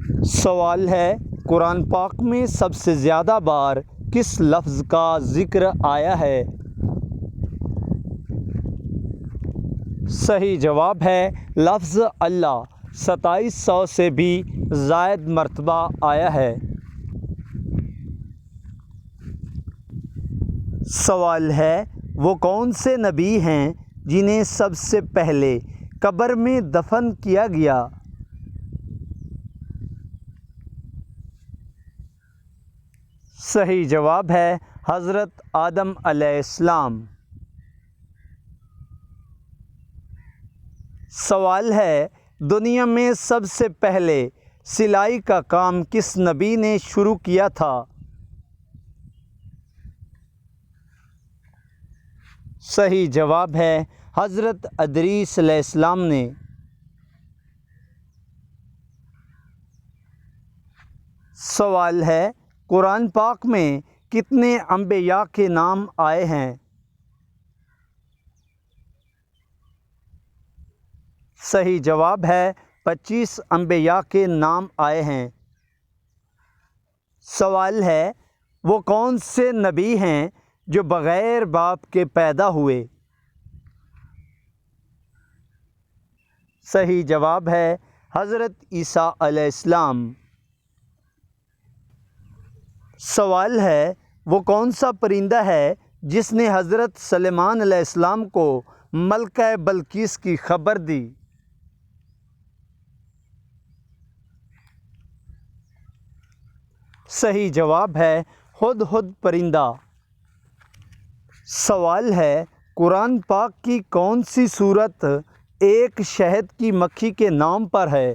سوال ہے، قرآن پاک میں سب سے زیادہ بار کس لفظ کا ذکر آیا ہے؟ صحیح جواب ہے لفظ اللہ 2700 سے بھی زائد مرتبہ آیا ہے۔ سوال ہے، وہ کون سے نبی ہیں جنہیں سب سے پہلے قبر میں دفن کیا گیا؟ صحیح جواب ہے حضرت آدم علیہ السلام۔ سوال ہے، دنیا میں سب سے پہلے سلائی کا کام کس نبی نے شروع کیا تھا؟ صحیح جواب ہے حضرت ادریس علیہ السلام نے۔ سوال ہے، قرآن پاک میں کتنے انبیاء کے نام آئے ہیں؟ صحیح جواب ہے 25 انبیاء کے نام آئے ہیں۔ سوال ہے، وہ کون سے نبی ہیں جو بغیر باپ کے پیدا ہوئے؟ صحیح جواب ہے حضرت عیسیٰ علیہ السلام۔ سوال ہے، وہ کون سا پرندہ ہے جس نے حضرت سلیمان علیہ السلام کو ملکہ بلقیس کی خبر دی؟ صحیح جواب ہے ہدہد پرندہ۔ سوال ہے، قرآن پاک کی کون سی سورت ایک شہد کی مکھی کے نام پر ہے؟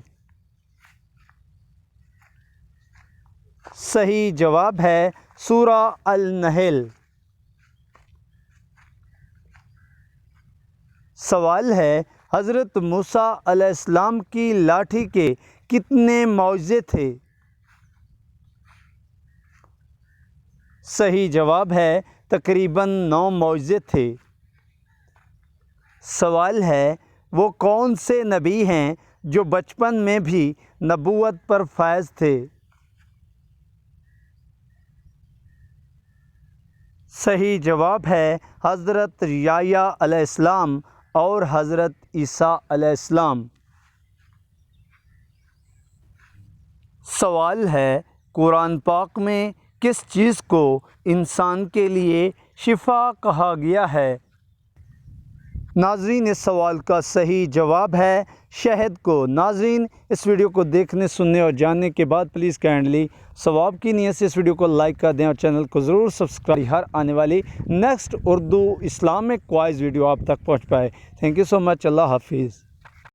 صحیح جواب ہے سورہ النحل۔ سوال ہے، حضرت موسیٰ علیہ السلام کی لاٹھی کے کتنے معجزے تھے؟ صحیح جواب ہے تقریباً 9 معجزے تھے۔ سوال ہے، وہ کون سے نبی ہیں جو بچپن میں بھی نبوت پر فائز تھے؟ صحیح جواب ہے حضرت یحییٰ علیہ السلام اور حضرت عیسیٰ علیہ السلام۔ سوال ہے، قرآن پاک میں کس چیز کو انسان کے لیے شفا کہا گیا ہے؟ ناظرین، اس سوال کا صحیح جواب ہے شہد کو۔ ناظرین، اس ویڈیو کو دیکھنے، سننے اور جاننے کے بعد پلیز کائنڈلی ثواب کی نیت سے اس ویڈیو کو لائک کر دیں اور چینل کو ضرور سبسکرائب، ہر آنے والی next Urdu Islamic quiz video آپ تک پہنچ پائے۔ تھینک یو سو مچ۔ اللہ حافظ۔